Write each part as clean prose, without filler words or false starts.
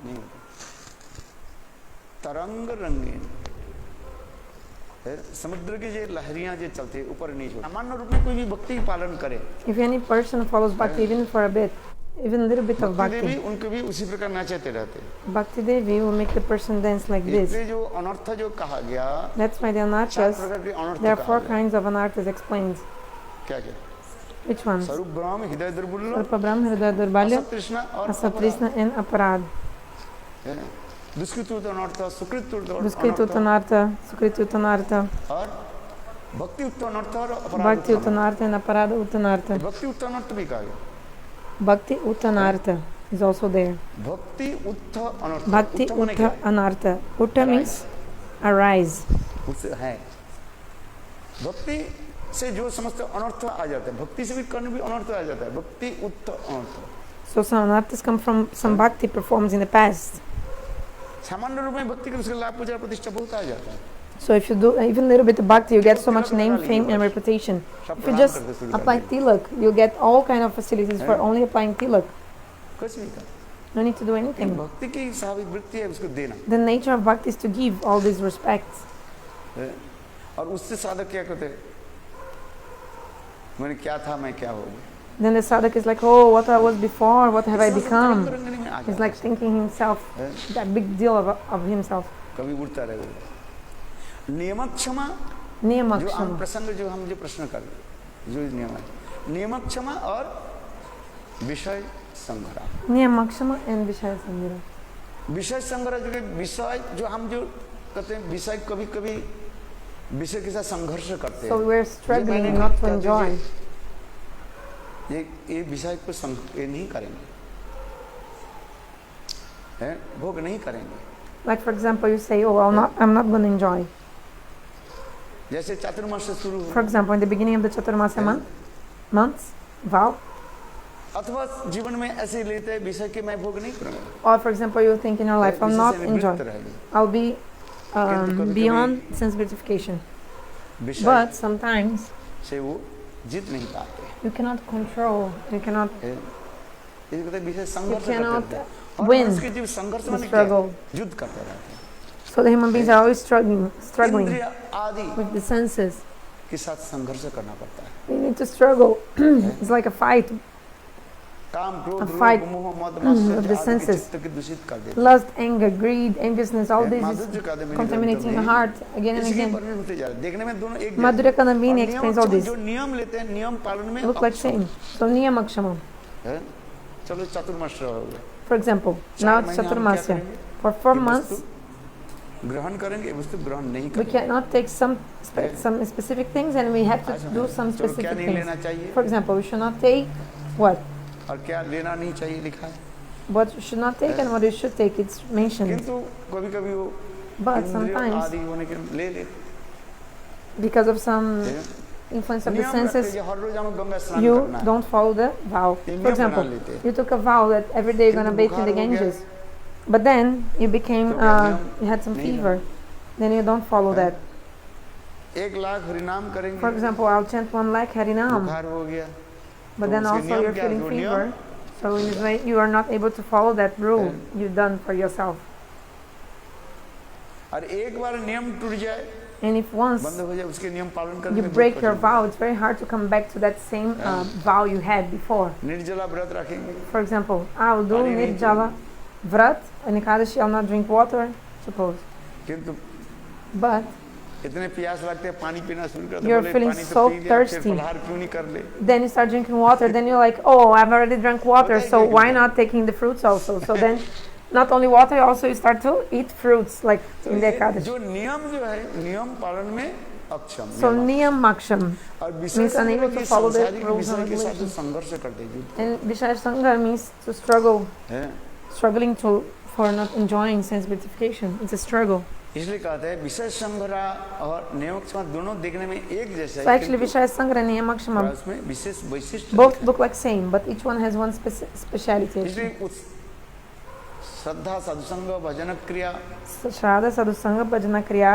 नहीं होता। तरंग रंगीन समुद्र की जो लहरियां जो चलते ऊपर नीचे, सामान्य रूप में कोई भी भक्ति पालन करे, if any person follows bhakti even for a bit, even a little bit of भक्ति देवी bhakti, उनको भी उसी प्रकार नाचते रहते। Bhakti Devi will make the person dance like this. इसलिए जो अनर्थ जो कहा गया, That's why the anarthas, there are 4 kinds of anarthas explained. क्या क्या? Which ones? स्वरूप ब्रह्म, हृदय दुर्बल्य, Swarupa Brahma, Hridaya Durbalya, असत तृष्णा and Aparadha. दुष्कृत अनर्थ, सुकृत Duskritu Anartha, Sukritu Anartha, और भक्ति उत्त अनर्थ और अपराध Bhakti Uttanartha and Aparadha Uttanartha. भक्ति उत्त अनर्थ भी कहा गया। Bhakti Uttanartha is also there. भक्ति उत्थ अनर्थ, Bhakti Utta Anartha. Utta means arise. उससे है भक्ति से जो समस्त अनर्थ आ जाता है, भक्ति से भी करने भी अनर्थ आ जाता है। भक्ति उत्थ अनर्थ, So some anarthas come from some bhakti performed in the past. सामान्य रूप में भक्ति के उसके लाभ पूजा प्रतिष्ठा बहुत आ जाता है। So if you do even a little bit of bhakti, you get so much name, fame and reputation. If you just apply tilak, you get all kind of facilities for only applying tilak. कुछ नहीं कर, No need to do anything. भक्ति की स्वाभाविक वृत्ति है उसको देना। The nature of bhakti is to give all these respects. और उससे साधक क्या करते हैं? मैंने क्या था, मैं क्या हो गया। Then the sadhak is like, oh, what I was before, what have I become? He's like thinking himself, that big deal of himself. कभी उड़ता रहेगा। नियमक्षमा, जो Niyamakshama. हम प्रसंग जो हम जो प्रश्न कर रहे, जो नियम है, नियमक्षमा और विषय संग्रह। Niyamakshama and Vishaya Sangira. विषय संग्रह जो विषय जो हम जो कहते हैं, विषय कभी कभी विषय के साथ संघर्ष करते हैं। So we're struggling not to enjoy. ये विषय को ये नहीं करेंगे, हैं, भोग नहीं करेंगे। Like for example, you say, oh, I'm not going to enjoy. जैसे चातुर्मास से शुरू, For example, in the beginning of the Chaturmasya months, vow. अथवा जीवन में ऐसे लेते हैं विषय के मैं भोग नहीं करूँगा। Or for example, you think in your life, I'll not enjoy. I'll be beyond sense gratification. But sometimes से वो जीत नहीं पाते। you cannot control, you cannot win the struggle. So the human beings are always struggling with the senses. We need to struggle. It's like a fight with the senses. Lust, anger, greed, enviousness, all this is contaminating the heart again and again. Madhurya-kadambini explains all this. Look like same. So niyamakshama. For example, now it's Chaturmasya. For 4 months, we cannot take some specific things, and we have to do some specific things. For example, we should not take what? What you should not take and what you should take, it's mentioned. But sometimes, because of some influence of the senses, you don't follow the vow. For example, you took a vow that every day you're going to bathe in the Ganges, but then you became, you had some fever, then you don't follow that. For example, I'll chant 1 lakh Harinam, but then also you're feeling fever, so in this way you are not able to follow that rule you've done for yourself. And if once you break your vow, it's very hard to come back to that same vow you had before. For example, I will do Nirjala Vrat, and Ekadashi, I'll not drink water, suppose. But you're feeling so thirsty. Then you start drinking water, then you're like, oh, I've already drank water, so why not taking the fruits also? So then, not only water, also you start to eat fruits, like in the Ekadashi. So niyam maksham means unable to follow the rules and regulations. And Vishaya Sangha means to struggle, struggling for not enjoying sense gratification. It's a struggle. इसलिए कहते हैं विषय संग्रह और नियमक्षमा दोनों देखने में एक जैसा है। So actually Vishaya Sangra and Niyamakshama उसमें विशेष वैशिष्ट्य both look like same, but each one has one speciality. इसलिए श्रद्धा साधुसंग भजन क्रिया, श्रद्धा साधुसंग भजन क्रिया,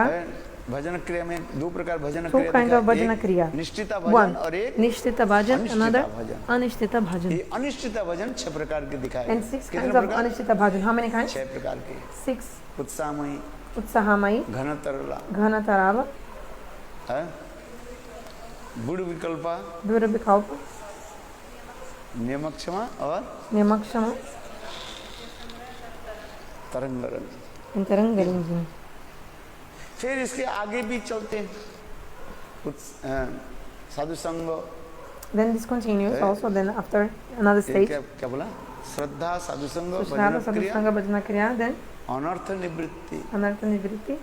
भजन क्रिया में दो प्रकार भजन two क्रिया kinds of bhajana kriya. निष्ठिता One, भजन और एक nishtita bhajan, another anishtita bhajan. ये अनिष्ठिता भजन 6 प्रकार के दिखाए And 6 kinds of anishtita bhajan. How many kinds? 6 प्रकार के 6. उत्साहमयी, Utsahamai, घनतरला, Ghanatarala, है बुढ़ विकल्पा, Dura Vikalpa, नियमक्षमा और Niyamakshama, तरंगरण। and Tarangaranjana. फिर इसके आगे भी चलते हैं साधु संग। Then this continues also. Then after another stage, क्या बोला? श्रद्धा, साधु संग, Shraddha, Sadhusanga, Bhajana Kriya. Then anartha-nivritti। anartha-nivritti.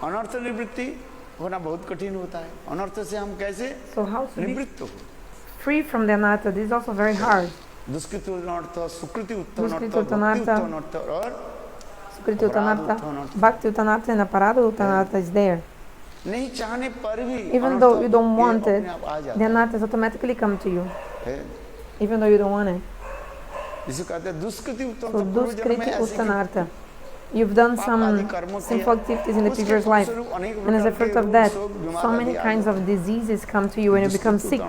अनर्थ-निवृत्ति होना बहुत कठिन होता है। अनर्थ से हम कैसे So how to be निवृत्त हो? free from the anartha? This is also very hard. दुष्कृति अनर्थ, सुकृति उत्तम Duskriti अनर्थ, uttanartha, भक्ति उत्तम अनर्थ और Sukriti Uttanartha, Bhakti Uttanartha, and Aparadha Uttanartha is there. नहीं चाहने पर भी Even though you don't want ये it, अपने आप आ जाता the anarthas automatically come to you. है। Even though you don't want it. जिसे कहते हैं दुष्कृति उत्तम So Duskriti Uttanartha. You've done some sinful activities in the previous life, and as a result of that, so many kinds of diseases come to you when you become sick.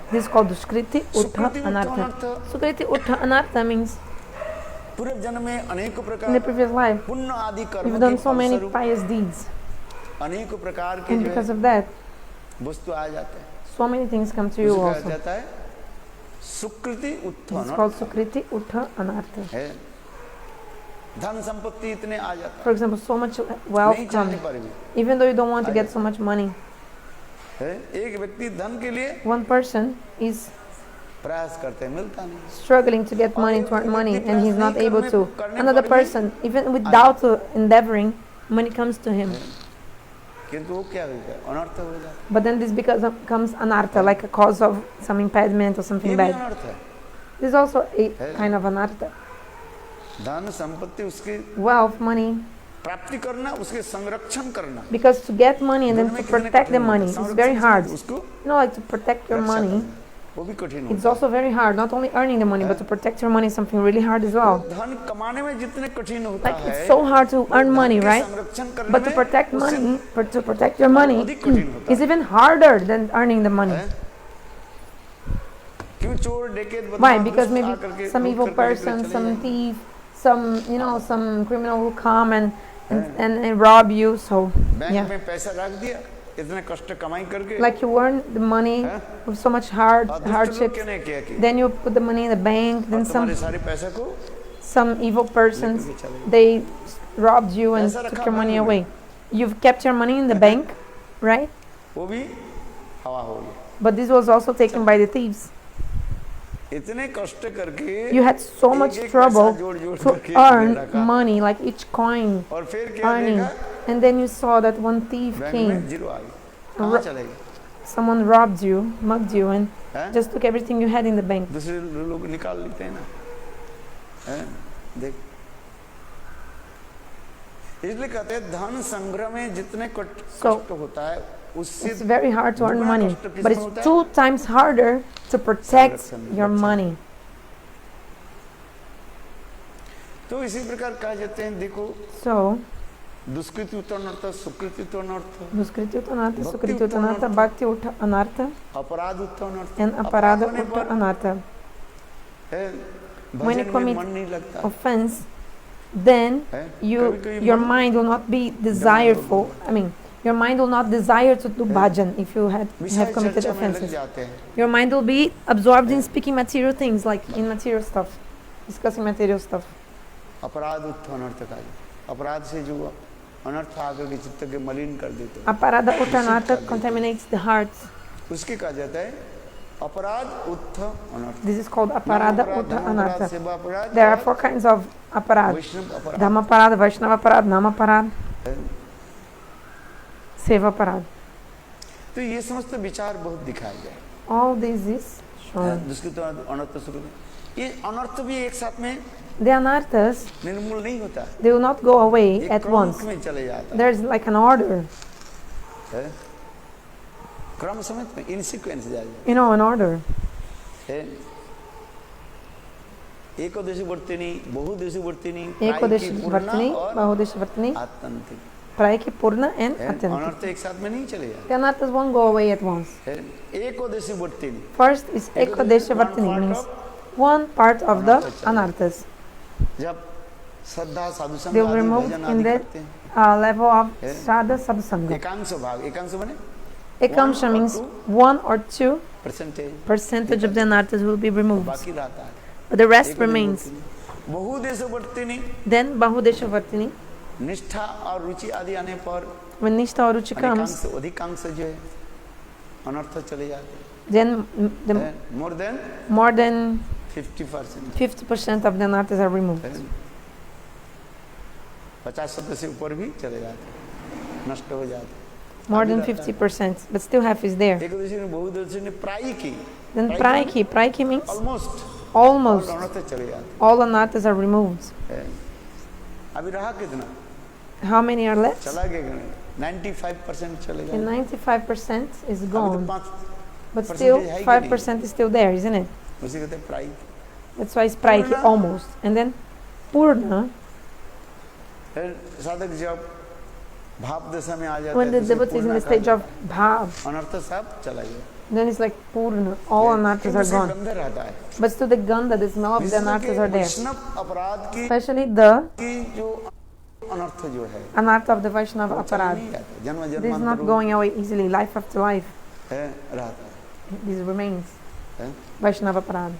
This is called Duskriti Uttha Anartha. Sukriti Uttha Anartha means in the previous life, you've done so many pious deeds, and because of that, so many things come to you also. It's called Sukriti Uttha Anartha. For example, so much wealth comes, even though you don't want to get so much money. One person is struggling to get money, to earn money, and he's not able to. Another person, even without endeavoring, money comes to him. But then this becomes anartha, like a cause of some impediment or something bad. This is also a kind of anartha. Wealth, money. Because to get money and then to protect the money is very hard. You know, like to protect your money, it's also very hard. Not only earning the money, but to protect your money is something really hard as well. Like it's so hard to earn money, right? But to protect money, to protect your money is even harder than earning the money. Why? Because maybe some evil person, some thief, some criminal will come and rob you. So yeah. Like you earn the money with so much hardship, then you put the money in the bank, then some evil persons, they robbed you and took your money away. You've kept your money in the bank, right? But this was also taken by the thieves. You had so much trouble to earn money, like each coin earning, and then you saw that one thief came. Someone robbed you, mugged you, and just took everything you had in the bank. So it's very hard to earn money, but it's 2 times harder to protect your money. So Duskriti Uttanartha, Sukriti Uttanartha, Sukriti Uttanartha, Bhakti Uttha Anartha, and Aparadha Uttha Anartha. When you commit offense, then your mind will not be desireful. Your mind will not desire to do bhajan if you have committed offenses. Your mind will be absorbed in speaking material things, like in material stuff, discussing material stuff. Aparadha Uttha Anartha contaminates the heart. This is called Aparadha Uttha Anartha. There are 4 kinds of aparadha: Dhamma-aparadha, Vaishnava-aparadha, Nama-aparadha, Seva-aparadha. All this is shown. The anarthas, they will not go away at once. There is like an order. An order. Ekadeshi Vartini, Bahudeshi Vartini, Praiki, Purna and Atyanta. अनर्थ एक साथ में नहीं चलेगा. The anarthas won't go away at once. एकोदशी वर्तिनी. First is Ekodesha Vartini, means one part of the anarthas. जब श्रद्धा साधु संग They will remove in that level of Shraddha Sadhusanga. एकांश भाग. एकांश बने Ekamsha means 1 or 2% percentage of the anarthas will be removed. बाकी रहता है. But the rest remains. बहुदेश वर्तिनी. Then Bahudesha Vartini. निष्ठा और रुचि आदि आने पर When Nishtha or Ruchi comes, अधिकांश जो है अनर्थ चले जाते हैं. then more than 50% of the anarthas are removed. 50% से ऊपर भी चले जाते हैं, नष्ट हो जाते हैं. More than 50%, but still half is there. Ekadashi ने बहुदर्शी ने प्रायिकी. Then Praiki means almost almost चले जाते हैं. all anarthas are removed. अभी रहा कितना? How many are left? चला गया 95% चले गए. And 95% is अभी gone. तो 5% But still, है कि 5% is still there, isn't it? उसी कहते हैं प्रायिकी. That's why it's Praiki, almost. And then Purna, साधक जब भाव दशा में आ जाता when है the तो devotee is in the stage of Bhav, अनर्थ सब चला गया. then it's like Purna, all anarthas are gone. गंध रहता है. But still the Gandha, the smell of the anarthas are there. वैष्णव अपराध की Especially the जो अनर्थ जो है anartha of the Vaishnava-aparadha. जन्म This is जन्मांतर not going away easily, life after life. है रहता है. This remains. है? Vaishnava-aparadha.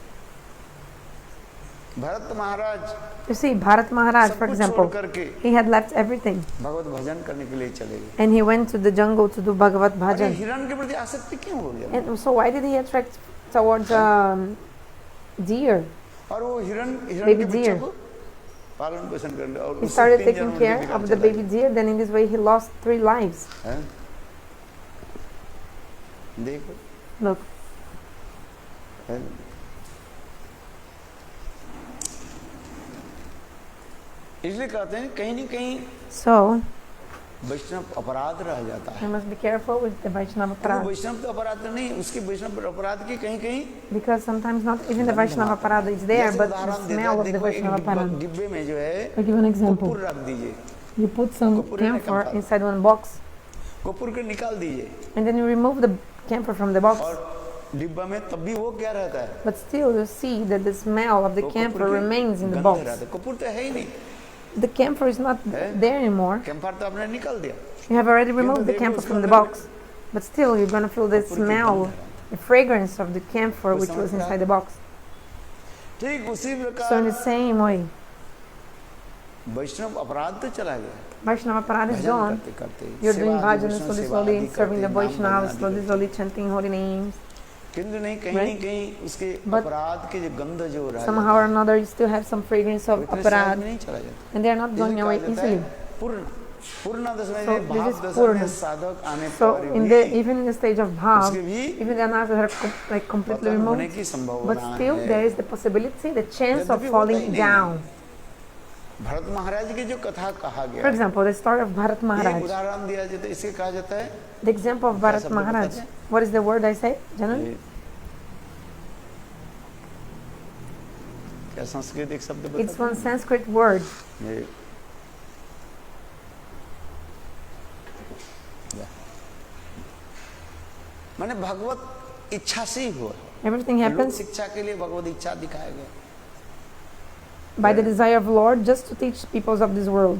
Bharat Maharaj You see, Bharat Maharaj, for सब कुछ example, छोड़ करके he had left everything भगवत भजन करने के लिए चले गए. and he went to the jungle to do Bhagavat अरे bhajan. हिरण के प्रति आसक्ति क्यों हो गया? And so why did he attract towards deer? और वो हिरण Baby के बच्चों deer. को पालन पोषण करने और He उससे started 3 taking जन्म care उनके of बिगाड़ the चला baby deer, then in this way he lost 3 lives. गया. हैं? देखो Look, हैं? इसलिए कहते हैं कहीं न कहीं so वैष्णव अपराध रह जाता we है. must be careful with the Vaishnava वो Aparadha, वैष्णव तो अपराध नहीं, उसके वैष्णव अपराध की कहीं कहीं because sometimes not even the Vaishnava Aparadha is there, जैसे but the उदाहरण देता smell है, of the देखो एक Vaishnava Aparadha. डिब्बे में जो है I'll give you an example. Kapoor रख दीजिए. You put some Kapur in a camphor camphor. inside one box Kapoor के निकाल दीजिए and then you remove the camphor from the box, और डिब्बा में तब भी वो क्या रहता है? but still you see that the smell of the वो camphor कपूर की remains in the गंध box. रहता है. कपूर तो है ही नहीं. The camphor is not there anymore. Camphor तो आपने निकाल दिया. You have already removed the camphor from the box, but still you're going to feel the smell, the fragrance of the camphor which was inside the box. ठीक उसी So in the प्रकार same way, वैष्णव अपराध तो चला गया. Vaishnava Aparadha is bhajan gone. करते करते You're doing सेवा bhajana विष्णु slowly, सेवा slowly, आदि serving the करते, नाम Vaishnavas, भजन slowly, आदि slowly करते. chanting holy names. किंतु नहीं कहीं Right? न कहीं उसके But अपराध के जो गंध जो रहा Somehow or another, you still have some fragrance of इतने सहज में aparadha, नहीं चला जाता. and they are not going इसलिए away कहा जाता है easily. पूर्ण पूर्ण दशा So में this भाव is दशा पूर्ण. में साधक आने So पर in भी the even in the stage of उसके bhav, भी even the anarthas are like completely पतन होने removed, की but संभावना still है. there is the possibility, the chance of यद्यपि होता ही falling नहीं. down. भरत महाराज की जो कथा कहा For गया है, example, the story of Bharat एक Maharaj. उदाहरण दिया जाता है. इसे कहा जाता है The example of Bharat शब्द Maharaj. बताते हैं? What is the word I say, generally? क्या संस्कृत एक शब्द It's बताते one Sanskrit word. हैं? ये माने भगवत इच्छा से ही हुआ. Everything लोक happens शिक्षा के लिए भगवत इच्छा दिखाया गया. by the desire of Lord just to teach peoples of this world.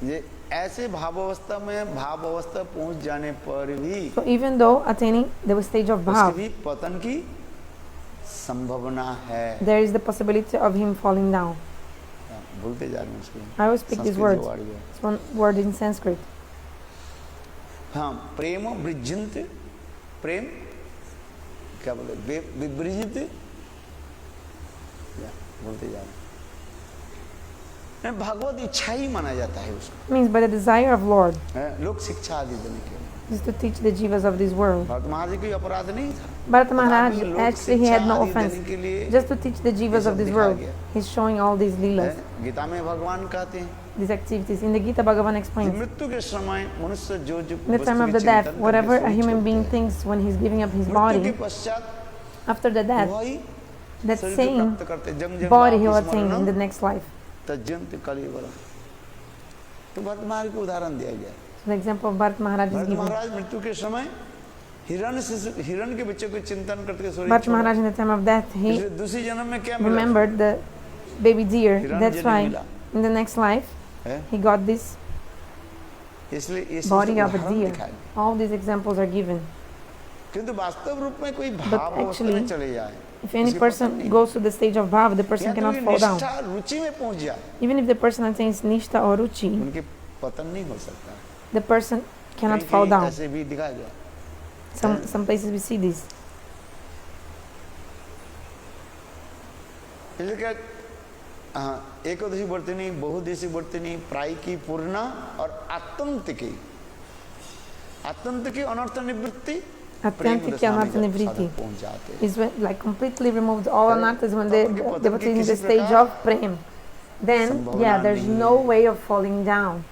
ये ऐसे भाव अवस्था में भाव अवस्था पहुंच जाने पर भी So even though attaining the stage of उसकी bhav, भी पतन की संभावना है. there is the possibility of him falling down. भूलते जा रहे हैं उसको. I always speak these Sanskrit words. जो वाणी है. It's one word in Sanskrit. हाँ प्रेम वृज्जिंत प्रेम क्या बोले विवृजित बोलते जा रहे हैं. भगवत इच्छा ही माना जाता है उसको. Means by the desire of Lord लोक शिक्षा आदि देने के लिए. is to teach the jivas of this world. Bharat महाराज जी कोई अपराध नहीं था. Bharat Maharaj, तथापि लोक actually he had शिक्षा no आदि offense. देने के लिए Just to teach the jivas of this world, he's showing all these leelas, Gita में भगवान कहते हैं these activities. In the Gita, Bhagavan explains, मृत्यु के समय मनुष्य जो जो in the time of the death, whatever a human being thinks when he's giving up his मृत्यु के body, पश्चात after the death, वही that शरीर को same प्राप्त करते जंग जंग body he will वापस attain in the मरणम next life. तज्जन्त कलिवल. तो भरत महाराज को उदाहरण दिया गया। The example of Bharat Maharaj is Bharat given. महाराज मृत्यु के समय हिरण के बच्चे को चिंतन करते Bharat Maharaj in the time of death, he दूसरी जन्म में क्या मिला? remembered the baby deer. That's why in the next life he got this body of a deer. All these examples are given. किंतु वास्तव रूप में कोई But भाव अवस्था actually, में चले जाए, if any person goes to the stage of bhav, the person cannot fall down. रुचि में पहुंच जाए, Even if the person attains nishta or ruchi, उनके पतन नहीं हो सकता। the person cannot fall down. ऐसे भी दिखाया गया। Some places we see this. इसलिए एकादशी वर्तनी, बहुदेशी वर्तनी, प्रायिकी, पूर्णा और आत्यंतिकी anartha-nivritti, Atyantika anartha-nivritti is when, like, completely removed all anarthas when the devotee is in the stage of prem. Then, yeah, there's no way of falling down.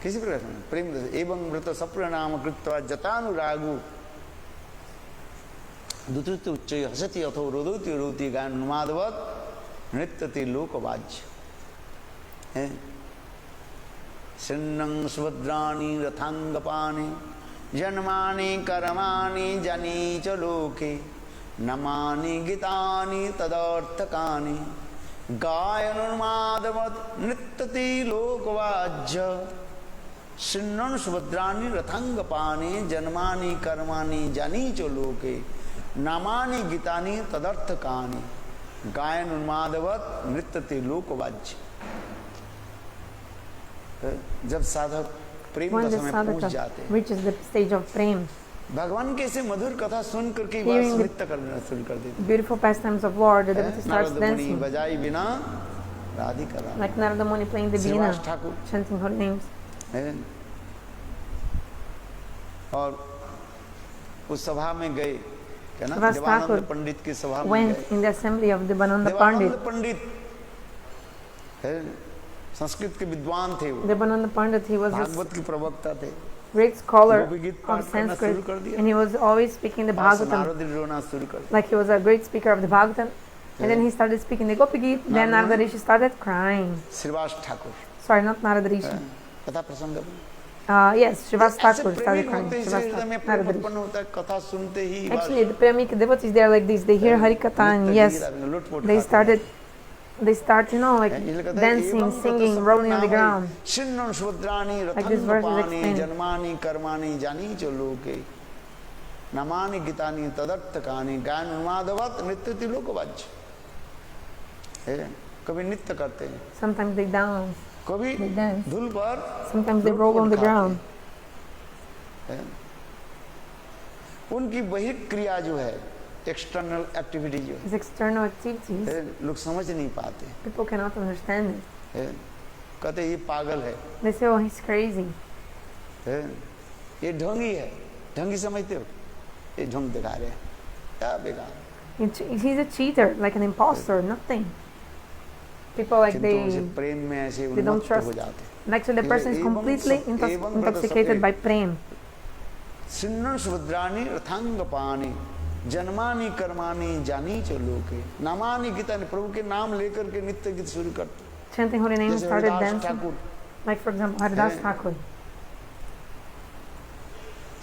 किसी प्रकार प्रेम एवं व्रत सप्रणाम कृत्वा जतानुरागु दुतृत उच्च हसति अथो रोदति रोति गान नुमादवत नृत्यति लोकवाज्य है। सिन्नं सुभद्राणि रथांगपानि जन्मानि कर्माणि जनि च लोके नमानि गीतानि तदर्थकानि गायनुन्मादवत नृत्यति लोकवाज्य। सिन्नं सुभद्राणि रथांगपानि जन्मानि कर्माणि जनि च लोके नामानि गीतानि तदर्थकानि गायन उन्मादवत नृत्यति लोकवाज्य। जब साधक प्रेम दशा में पहुंच जाते हैं, reaches the stage of prem, भगवान के से मधुर कथा सुन करके बस नृत्य करना शुरू कर देते हैं। beautiful pastimes of war, the devotee starts dancing. बजाई बिना Radhika Ram, like Narada Muni playing the veena, chanting her names. और उस सभा में गए, क्या ना, देवानंद पंडित की सभा में went गए। in the assembly of Devananda Devanand Pandit. पंडित संस्कृत के विद्वान थे वो। Devananda Pandit, he was a Bhagavat के प्रवक्ता थे। great scholar गोपीगीत of पाठ करना शुरू Sanskrit, कर दिया। and he was always speaking the Bhagavatam. Narad ji रोना शुरू कर दिया। Like he was a great speaker of the Bhagavatam. And then he started speaking the Gopi-gita. Then Narada Rishi started crying. Shrivas Thakur, Sorry, not Narada Rishi. कथा प्रसंग Yes, Srivas Thakur ऐसे started प्रेमी crying. होते हैं, Srivas हृदय में Thakur, प्रेम Narada Rishi. उत्पन्न होता है, कथा सुनते ही बस Actually, the premika devotees, they are like this. They hear hari-katha and yes, they start, you know, like dancing, singing, rolling on the ground. सिन्नं सुभद्राणि Like this verse is रथांगपानि explained. जन्मानि कर्माणि जानि च लोके नामानि गीतानि तदर्थकानि गायन उन्मादवत नृत्यति लोकवाज्य। कभी नृत्य करते हैं, Sometimes they dance, कभी they dance. धूल पर, Sometimes they roll on the ground. उनकी बहिर्क्रिया जो है, एक्सटर्नल एक्टिविटी जो These external activities, है, लोग समझ नहीं पाते। people cannot understand it. कहते ये पागल है, They say, oh, he's crazy. ये ढोंगी है। ढोंगी समझते हो? ये ढोंग दिखा रहे हैं, क्या बेकार। He's a cheater, like an imposter, nothing. People like प्रेम में ऐसे they don't उन्मत्त trust. हो जाते। Like so the person is completely intoxicated by prem. सिन्नं सुभद्राणि रथांगपानि जन्मानि कर्माणि जानि च लोके नामानि गीतानि, प्रभु के नाम लेकर के नित्य गीत शुरू करते। Chanting holy names, जैसे started Haridas dancing. Thakur, Like for example, Haridas Thakur.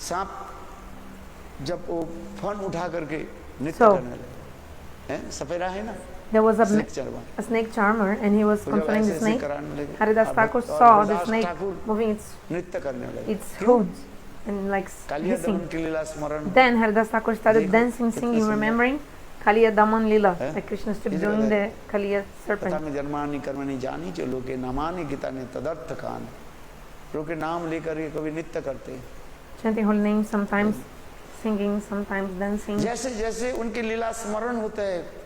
सांप जब वो फन उठा करके नृत्य So, करने लगे, सपेरा है ना, There was snake charmer, a snake charmer and he was वो जब controlling the ऐसे snake. कराने लगे, Haridas और Thakur भक्त- saw और the Haridas snake Thakur moving नृत्य करने लगे। its क्यों? hooves and like Kaliya hissing. दमन की लीला स्मरण। Then Haridas Thakur started देखो, dancing, कितना singing, सुंदर। remembering Kaliya Daman Lila, हैं? like Krishna stood इधर doing उधर। the Kaliya कथा serpent. में जन्मानि कर्मणि जानि च लोके नामानि गीतानि तदर्थकानि, प्रभु के नाम लेकर के कभी नृत्य करते हैं। Chanting holy names, sometimes singing, sometimes dancing. जैसे जैसे उनकी लीला स्मरण होता है,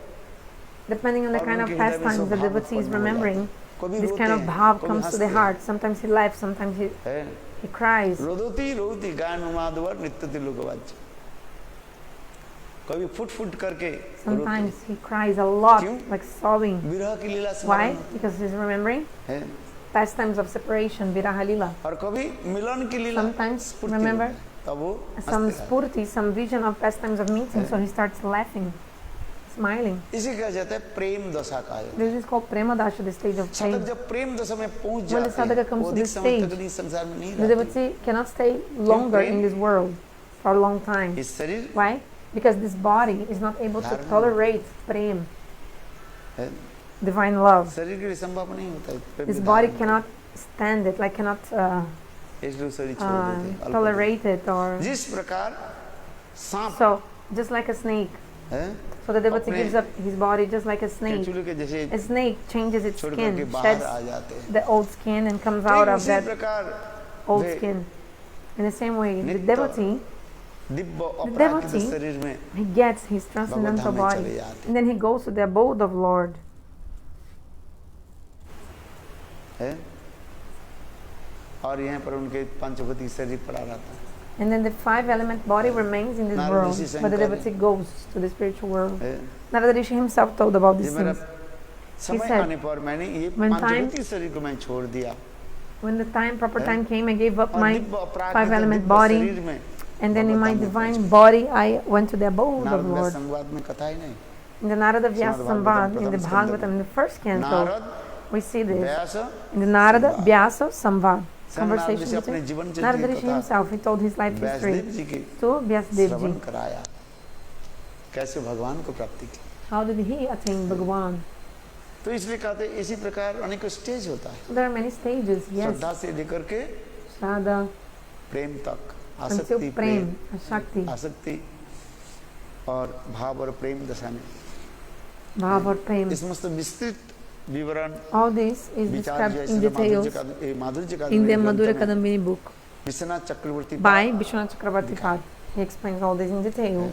Depending on the और kind of उनके हृदय में pastimes the स्वभाव devotee is उत्पन्न हो remembering, कभी this रोते kind of हैं, bhav कभी comes to the हंसते heart. Sometimes he laughs, sometimes हैं। he cries. रोदती रोदती गायन उन्मादवत नृत्यति लोकवाज्य। कभी फुट फुट करके Sometimes he cries a lot, क्यों? like sobbing. विरह की लीला Why? स्मरण Because he's remembering है, pastimes of separation, Viraha Lila. और कभी मिलन की लीला Sometimes, स्फूर्ति remember, होता है, तब वो Some हंसते हैं। spurti, some vision of pastimes of meeting, so he starts laughing. smiling. इसी कहा जाता है प्रेम दशा का। This is called prema-dasha, the stage of साधक prema. जब प्रेम दशा में पहुंच When the जाते हैं, sadhaka comes वो to अधिक this समय stage, तक इस संसार में नहीं the रहते। devotee cannot stay longer in this world for a long time. इस शरीर Why? Because this body is not able to tolerate prem, divine love. शरीर के लिए संभव नहीं होता है। This body cannot stand it, like cannot इसलिए शरीर छोड़ देते हैं। tolerate it, or जिस प्रकार सांप so just like a snake. So the devotee gives up his body just like a snake. केंचुली के जैसे A snake changes its छोड़ skin, करके बाहर sheds आ जाते हैं। the old skin and comes out of उसी that प्रकार old way skin. In the same way, the नित्य devotee, दिव्य अपराकृत शरीर में he gets his transcendental भगवत धाम में body, चले जाते and then he goes to the abode of Lord. हैं। और यहाँ पर उनके पंचभूति शरीर पड़ा रहता है। And then the 5-element body remains in this Narada world, Rishi but the Shankar devotee goes to the spiritual world. हैं। Narada Rishi himself told about ये these मेरा things. समय said, आने पर मैंने ये when पंचभूति शरीर को मैं छोड़ दिया। When the proper time came, I gave up और my Divya अपराकृत 5-element Divya body, शरीर में and then in Bhagavad my धाम में divine पहुंच body, I went to the abode of Narad Lord. संवाद में कथा ही नहीं। In the Narada Vyasa Srimad Samvad, in the Bhagavatam Bhagavatam, in the first canto, Narad we see this. Vyas In the Narada Vyasa Samvad, Narad conversation ऋषि अपने between जीवन Narada चरित्र Rishi कथा himself, he told his life history Vyasdev जी की to Vyasadeva Shravan ji. कराया। कैसे भगवान को प्राप्ति की। How did he attain Bhagavan? तो इसलिए कहते हैं इसी प्रकार अनेक स्टेज होता है। So there are many stages, yes. श्रद्धा से लेकर के Shraddha, प्रेम तक, until आसक्ति Prem, Shakti, आसक्ति और भाव और प्रेम दशा में Bhav or Prem. इस समस्त विस्तृत विवरण All this is विचार described जो in है details in the Madhurya-kadambini book Vishwanath Chakraborty by Vishwanath Chakravarti Pad. He explains all this in detail.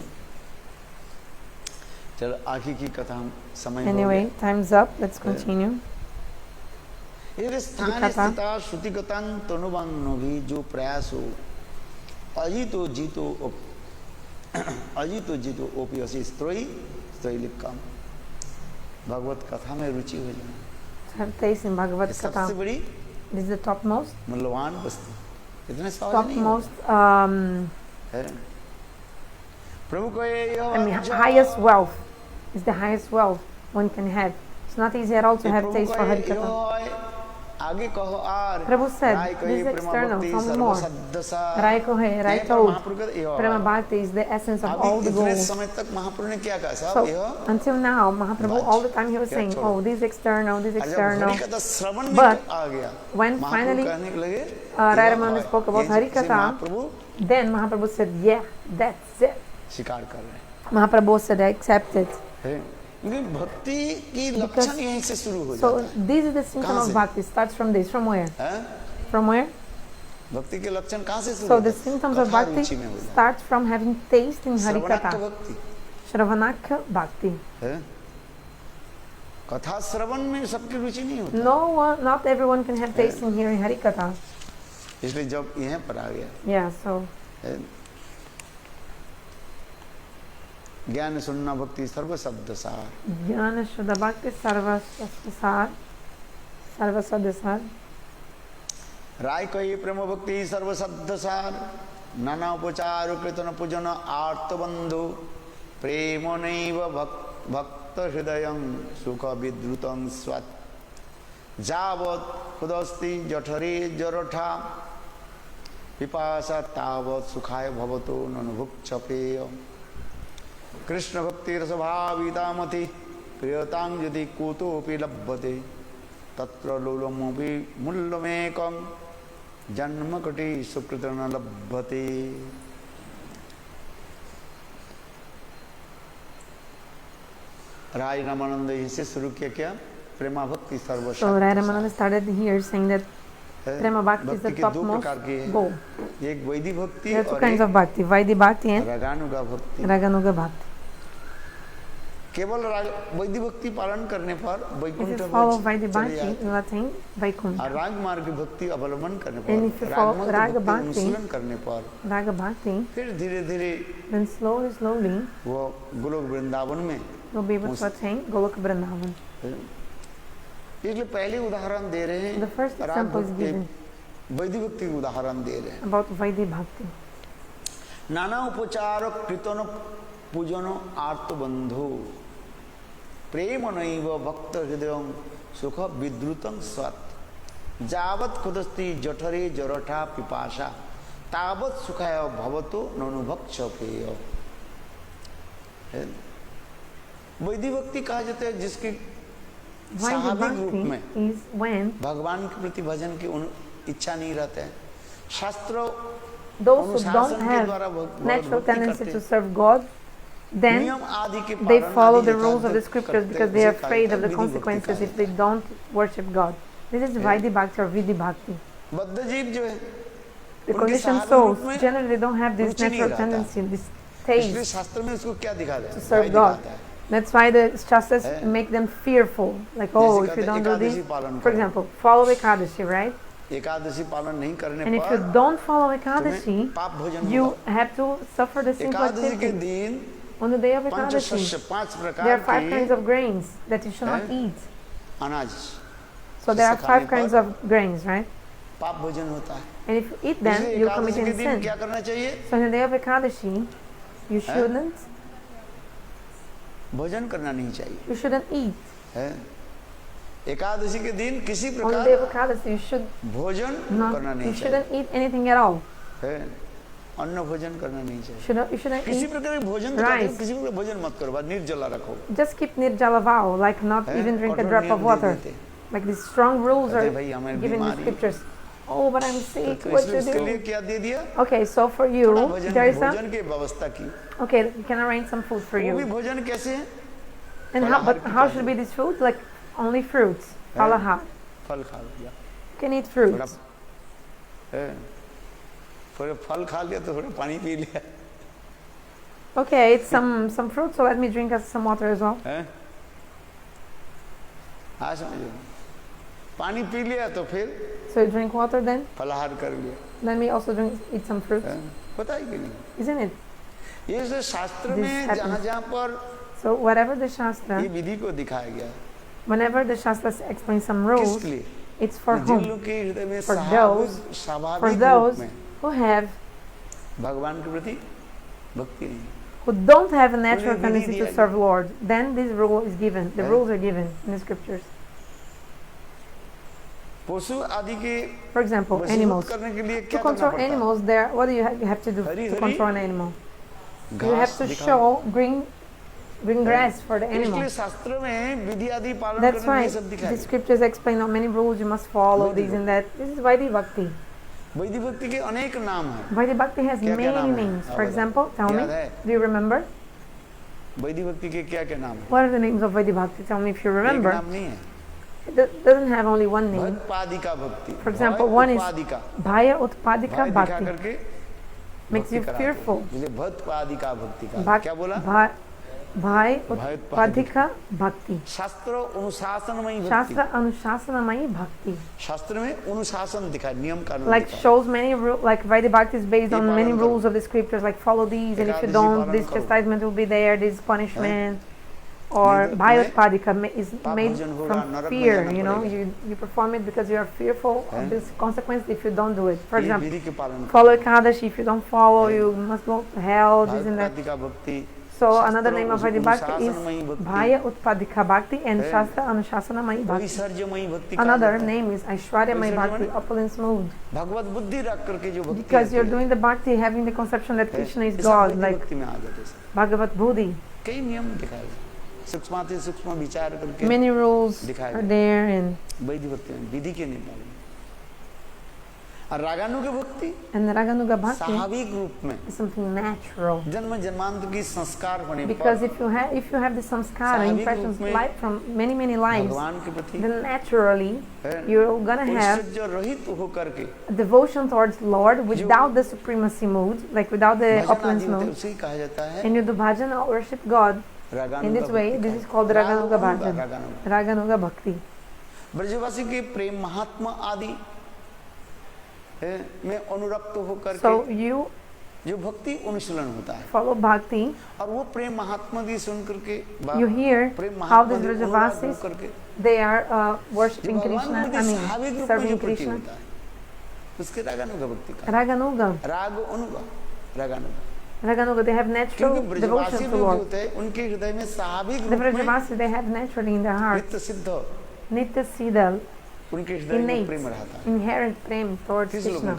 चलो आखिर की कथा हम समय Anyway, time's up. Let's continue. ये स्थान स्थिता श्रुतिगतां तनुवांगनो भी जो प्रयास हो अजितो जीतो ओपियसी स्त्रोई स्त्रोइलिकम भगवत कथा में रुचि हो जाए। Have taste in Bhagavad सबसे Katha. बड़ी This is the topmost मूल्यवान वस्तु इतने सहज नहीं topmost है। प्रभु को ये highest wealth is the highest wealth one can have. It's not easy at all to have taste for hari-katha. आगे कहो are Prabhu said, this is external, tell me more. Rai kohe, Rai told, Prema-bhakti is the essence of all the goals. So, until now, Mahaprabhu, all the time he was saying, oh, this is external, this is external. But, when finally Rai Ramananda spoke about hari-katha, then Mahaprabhu said, yeah, that's it. Mahaprabhu said, I accept it. भक्ति की लक्षण यहीं से शुरू हो जाता है। So this is the symptom of bhakti. Starts from this. From where? From where? भक्ति के लक्षण कहाँ से शुरू So होता the symptoms of bhakti starts from having taste in hari-katha. Shravanaka-bhakti. कथा श्रवण में सबकी रुचि नहीं होती। No one, not everyone can have taste in hearing hari-katha. इसलिए जब यहाँ पर आ गया। Yeah, so. ज्ञान सुनना भक्ति सर्व शब्द सार। ज्ञान शुद्ध भक्ति सर्व शब्द सार, सर्व शब्द सार। राय कही प्रेम भक्ति सर्व शब्द सार, नाना उपचार कीर्तन पूजन आर्त बंधु, प्रेम नैव भक्त हृदयं सुख विद्रुतं स्वत्, जावत् खुदस्ति जठरे जरठा, पिपासा तावत् सुखाय भवतो ननुभुक्षपेय। कृष्ण भक्ति रसभावितामति प्रियतां यदि कुतोऽपि लभ्यते तत्र लोलमपि मूल्यमेकं जन्मकटि सुकृत न लभ्यते। राय रामानंद से शुरू किया क्या प्रेमा भक्ति सर्वश्रेष्ठ। So Rai Ramananda started here saying that Prema Bhakti is the topmost goal. एक वैधि भक्ति There are two kinds of bhakti, Vaidhi-bhakti and raganuga-bhakti. raganuga-bhakti. केवल वैधि भक्ति पालन करने पर If you follow Vaidhi-bhakti, you will attain Vaikuntha. राग मार्ग भक्ति अवलंबन करने And if you पर follow raga-bhakti, अनुशीलन करने पर raga-bhakti, फिर धीरे-धीरे then slowly वो गोलोक वृंदावन में you'll be able to attain Goloka Vrindavan. इसलिए पहले उदाहरण दे रहे हैं। The first example is given vaidhi भक्ति का उदाहरण दे रहे हैं। about Vaidhi-bhakti. नाना उपचार कीर्तन पूजन आर्त बंधु प्रेम नैव भक्त हृदय सुख विद्रुतं स्वत् जावत खुदस्ति जठरे जरठा पिपाशा तावत सुखाय भवतो ननुभक्ष पेय। वैधि भक्ति कहा जाता है जिसके स्वाभाविक रूप में भगवान के प्रति भजन की इच्छा नहीं रहता है। शास्त्र those who don't have natural tendency to serve God, then they follow the rules of the scriptures because they are afraid of the consequences if they don't worship God. This is Vaidhi-bhakti or Vidhi-bhakti. The conditioned souls generally don't have this natural tendency, this taste to serve God. That's why the shastras make them fearful. Like, oh, if you don't do this, for example, follow Ekadashi, right? And if you don't follow Ekadashi, you have to suffer the same activity. On the day of Ekadashi, there are 5 kinds of grains that you should not eat. So there are 5 kinds of grains, right? And if you eat them, you commit sin. So on the day of Ekadashi, you shouldn't. भोजन करना नहीं चाहिए। You shouldn't eat. Ekadashi के दिन किसी On the प्रकार day of Ekadashi, you should भोजन करना नहीं you चाहिए। shouldn't eat anything at all. अन्न भोजन करना नहीं चाहिए। You shouldn't किसी eat प्रकार के भोजन rice. किसी प्रकार भोजन मत करो, बस निर्जला रखो। Just keep nirjala vow, like not even drink a drop of water. Like these strong rules are given in the scriptures. Oh, but I'm sick. What to do? Okay, so for you, there is some. Okay, you can arrange some food for you. And how should be this food? Like only fruits. Falaha. You can eat fruits. Okay, it's some fruit, so let me drink some water as well. पानी P लिया तो फिर So you drink water then? फलाहार कर लिया। Let me also eat some fruits. पता ही कि नहीं? Isn't it? ये जो शास्त्र में जहाँ पर So whatever the shastra, ये विधि को दिखाया गया, whenever the shastras explain some rules, it's for whom? For those who have भगवान के प्रति भक्ति नहीं, who don't have a natural tendency to serve Lord. Then this rule is given. The rules are given in the scriptures. For example, animals. To control animals, what do you have to do to control an animal? You have to show green grass for the animal. That's why the scriptures explain how many rules you must follow, this and that. This is Vaidhi-bhakti. Vaidhi-bhakti has many names. For example, tell me, do you remember? What are the names of Vaidhi-bhakti? Tell me if you remember. It doesn't have only one name. For example, one is bhayi-utpadika-bhakti. Makes you fearful. Bhayi-utpadika-bhakti. Shastra-anushasana-mayi-bhakti. Like shows many rules, like Vaidhi-bhakti is based on many rules of the scriptures, like follow these, and if you don't, this chastisement will be there, this punishment. Or bhayi-utpadika is made from fear, you know, you perform it because you are fearful of this consequence if you don't do it. For example, follow Ekadashi, if you don't follow, you must go to hell, this and that. So another name of Vaidhi-bhakti is bhayi-utpadika-bhakti and shastra-anushasana-mayi-bhakti. Another name is Aishwarya-mayi-bhakti, opulence mood. Because you're doing the bhakti having the conception that Krishna is God, like Bhagavat Buddhi. Many rules are there and and the raganuga-bhakti is something natural. Because if you have the samskara, impressions life from many lives, then naturally you're gonna have devotion towards Lord without the supremacy mood, like without the opulence mood. And you do bhajana, worship God. In this way, this is called raganuga-bhakti. ब्रजवासी के प्रेम महात्मा आदि में अनुरक्त होकर So you जो भक्ति अनुशीलन होता है, follow bhakti, और वो प्रेम महात्मा की सुन करके you hear how these Brajavasis, they are worshipping Krishna, serving Krishna. उसके रगानुगा भक्ति का Raganuga. राग Anuga रगानुगा Raganuga, they have natural devotion to Lord. उनके हृदय में स्वाभाविक The रूप में Vrajavasis, they have naturally in their heart नित्य सिद्ध Nitya Siddha, उनके हृदय में प्रेम रहता है. inherent prem towards Krishna.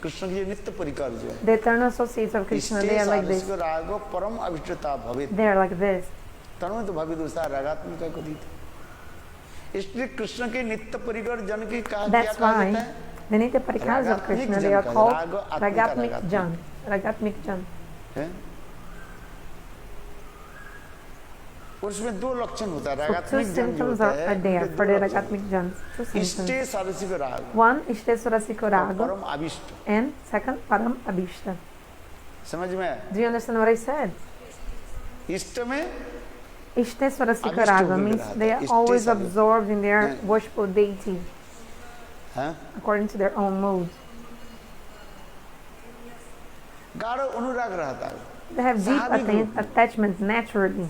Krishna की नित्य परिकर जो है. The eternal associates of Krishna, they are like this. रागो परम अभिष्टता भवेत्. They are like this. तन्मय तो भावी दूसरा रागात्मिका को दी. इसलिए कृष्ण के नित्य परिकर जन की क्या कहते हैं? The Nitya Parikars of Krishna, they are called Ragatmik Jan. Ragatmik Jan. उसमें दो लक्षण होता है. Two symptoms are there for the Ragatmik Jans. Two symptoms. इष्टे सारसिक राग. One, Ishte Sarasika Raga. परम अभिष्ट. And second, Param Abhishta. समझ में? Do you understand what I said? इष्ट में Ishte Sarasika Raga means they are always absorbed in their worshipful deity. According to their own mood. गाढ़ अनुराग रहता है. They have deep attachment naturally.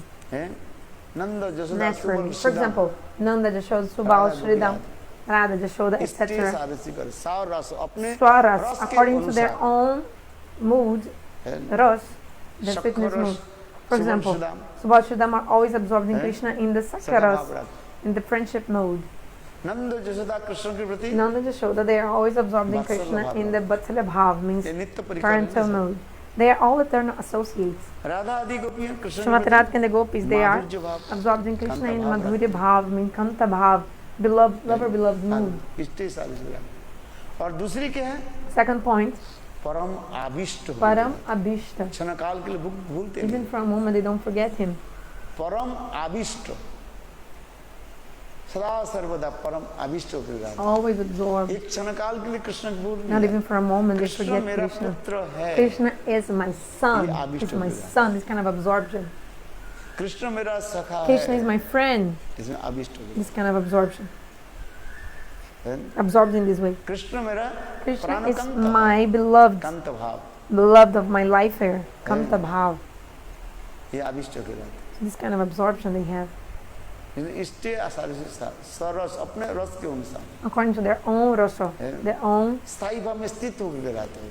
Naturally. For example, Nanda Jashoda, Subal, Srila, Radha Jashoda, etc. Swaras, according to their own mood, ras, the fitness mood. For example, Subal, Srila are always absorbed in Krishna in the Sakyaras, in the friendship mode. Nanda Jashoda, they are always absorbed in Krishna in the Vatsalya Bhav, means parental mode. They are all eternal associates. Srimati Radha and the Gopis, they are absorbed in Krishna in Madhurya Bhav, means Kanta Bhav, beloved, lover, beloved mood. Second point, Param Abhishta. Even for a moment they don't forget him. Always absorbed. Not even for a moment they forget Krishna. Krishna is my son. He's my son. This kind of absorption. Krishna is my friend. This kind of absorption. Absorbed in this way. Krishna is my beloved. Beloved of my life here. Kanta Bhav. This kind of absorption they have. According to their own rasa, their own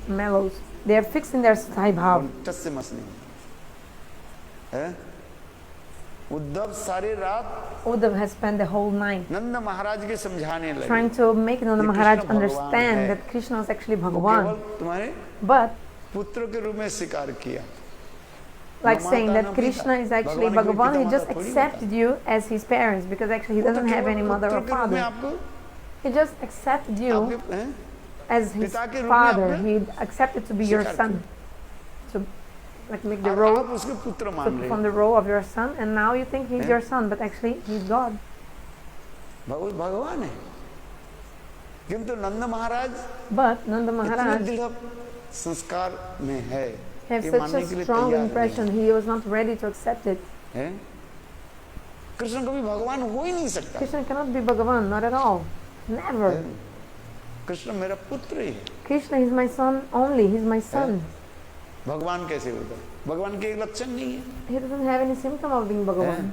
mellows. They are fixed in their sthai bhav. Uddhav has spent the whole night trying to make Nanda Maharaj understand that Krishna is actually Bhagavan. But like saying that Krishna is actually Bhagavan, he just accepted you as his parents because actually he doesn't have any mother or father. He just accepted you as his father. He accepted to be your son. To like make the role, to perform the role of your son, and now you think he's your son, but actually he's God. But Nanda Maharaj have such a strong impression, he was not ready to accept it. Krishna cannot be Bhagavan, not at all. Never. Krishna is my son only, he's my son. He doesn't have any symptom of being Bhagavan.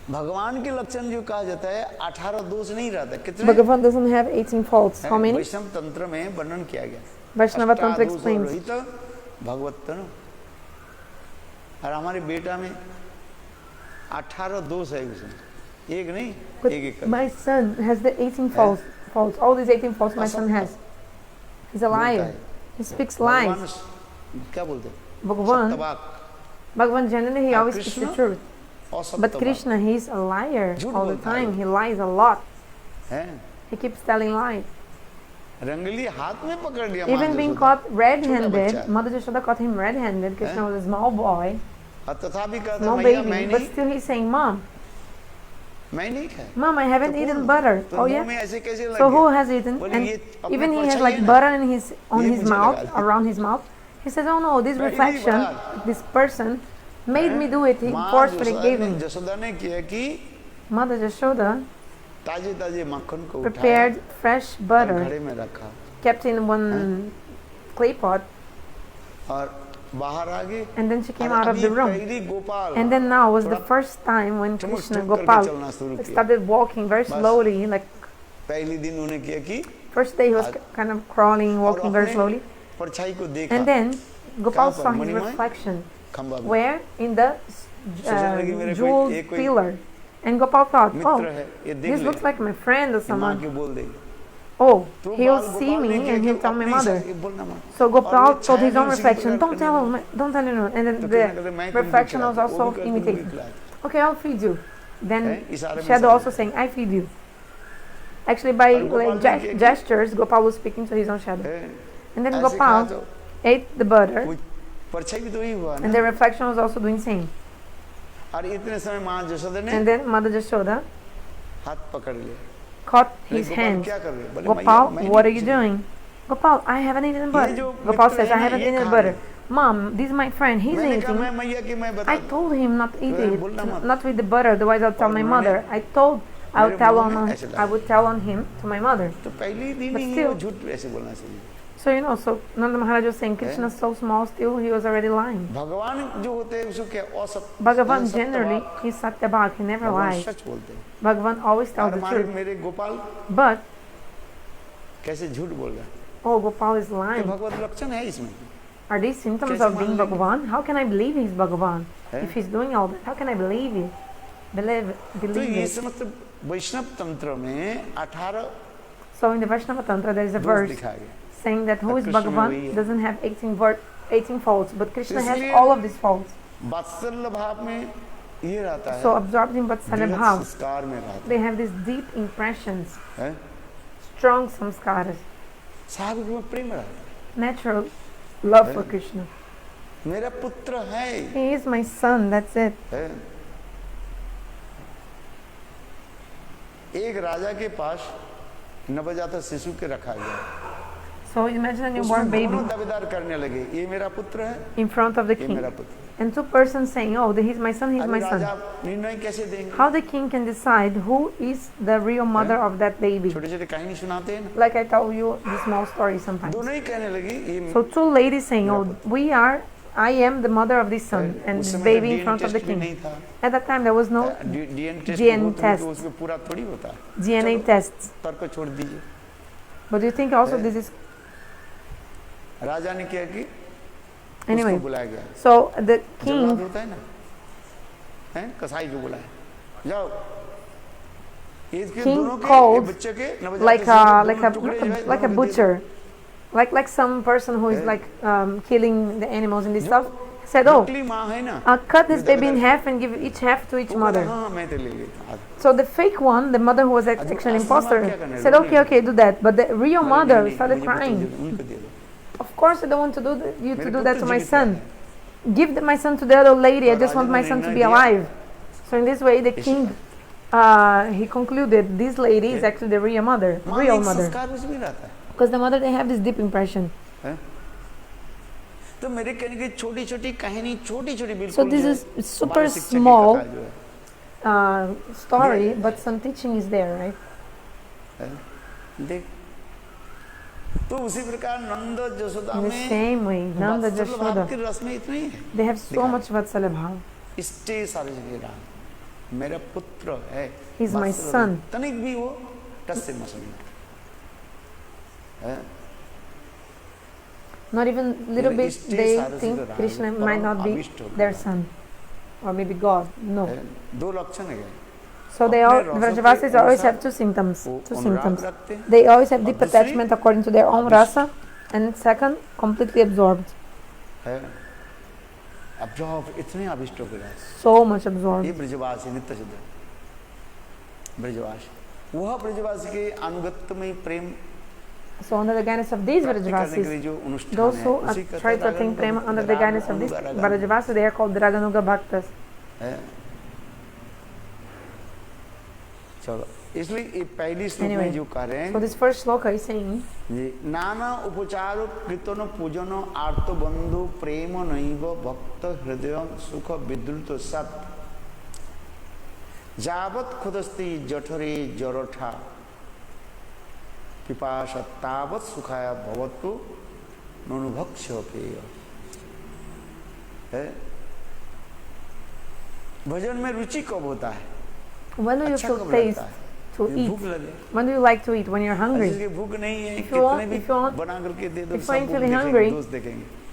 भगवान के लक्षण जो कहा जाता है 18 दोष नहीं रहता. कितने? Bhagavan doesn't have 18 faults. How many? वैष्णव तंत्र में वर्णन किया गया. Vaishnava Tantra explains. भगवत्तनु. और हमारे बेटा में 18 दोष है उसमें. एक नहीं, एक. My son has the 18 faults. All these 18 faults my son has. He's a liar. He speaks lies. क्या बोलते? Bhagavan generally he always speaks the truth. But Krishna, he's a liar all the time. He lies a lot. He keeps telling lies. Even being caught red-handed, Mother Jashoda caught him red-handed. Krishna was a small boy, small baby, but still he's saying, Mom, Mom, I haven't eaten butter. Oh yeah? So who has eaten? And even he has like butter in on his mouth, around his mouth. He says, oh no, this reflection, this person, made me do it. He forcefully gave me. Mother Jashoda prepared fresh butter, kept in one clay pot, and then she came out of the room. And then now was the first time when Krishna Gopal started walking very slowly, like First day he was kind of crawling, walking very slowly. And then Gopal saw his reflection. Where? In the jeweled pillar. And Gopal thought, oh, this looks like my friend or someone. Oh, he'll see me and he'll tell my mother. So Gopal told his own reflection, don't tell anyone. And then the reflection was also imitating. Okay, I'll feed you. Then Shadow also saying, I feed you. Actually, by gestures, Gopal was speaking to his own shadow. And then Gopal ate the butter. And the reflection was also doing same. And then Mother Jashoda caught his hands. Gopal, what are you doing? Gopal, I haven't eaten butter. Gopal says, I haven't eaten butter. Mom, this is my friend, he's eating. I told him not to eat it, not with the butter, otherwise I'll tell my mother. I would tell on him to my mother. But still, so you know, so Nanda Maharaja was saying Krishna is so small, still he was already lying. Bhagavan generally, he's Satyabhag, he never lies. Bhagavan always tells the truth. But, oh, Gopal is lying. Are these symptoms of being Bhagavan? How can I believe he's Bhagavan? If he's doing all that, how can I believe it? Believe it. So in the Vaishnava Tantra there is a verse saying that who is Bhagavan doesn't have 18 faults, but Krishna has all of these faults. So absorbed in Vatsalya Bhav, they have these deep impressions, strong samskaras, natural love for Krishna. He is my son, that's it. So imagine a newborn baby in front of the king, and two persons saying, oh, he's my son, he's my son. How the king can decide who is the real mother of that baby? Like I tell you the small story sometimes. So two ladies saying, oh, I am the mother of this son, and this baby in front of the king. At that time there was no DNA tests. But do you think also this is... Anyway, so the king called like a butcher, like some person who is like killing the animals and this stuff, said, oh, cut this baby in half and give each half to each mother. So the fake one, the mother who was actually an imposter, said, okay, do that. But the real mother started crying. Of course I don't want to do that to my son. Give my son to the other lady. I just want my son to be alive. So in this way the king, he concluded this lady is actually the real mother. Because the mother, they have this deep impression. So this is super small story, but some teaching is there, right? In the same way, Nanda Jashoda, they have so much Vatsalya Bhav. He's my son. Not even little bit they think Krishna might not be their son, or maybe God. No. So they all, Vrajavasis always have two symptoms. They always have deep attachment according to their own rasa, and second, completely absorbed. So much absorbed. So under the guidance of these Vrajavasis, those who try to attain prema under the guidance of these Vrajavasis, they are called raganuga-bhaktas. Anyway, so this first shloka is saying Nana upacharo kritano pujano arto bandhu prema naiva bhakta hridayam sukha vidruta sat javat khudasti jathare jarotha pipasha tavat sukhaya bhavatu nanubhaksya peya. भजन में रुचि कब होता है? When do you feel taste to eat? When do you like to eat? When you're hungry. If you ain't feeling hungry,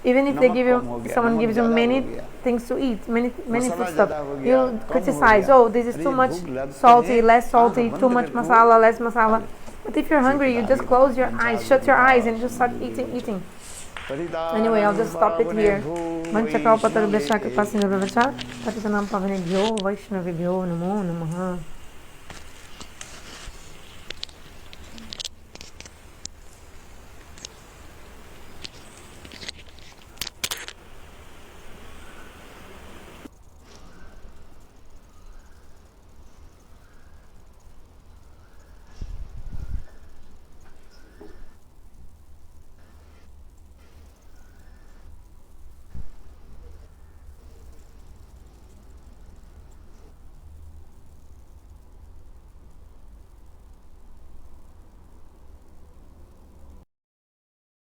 even if they give you, someone gives you many things to eat, many food stuff, you criticize, oh, this is too much salty, less salty, too much masala, less masala. But if you're hungry, you just close your eyes, shut your eyes, and just start eating. Anyway, I'll just stop it here. Mancha-kalpatarubhyascha kripa-sindhubhyo vaishnava-aparadha namo namaha.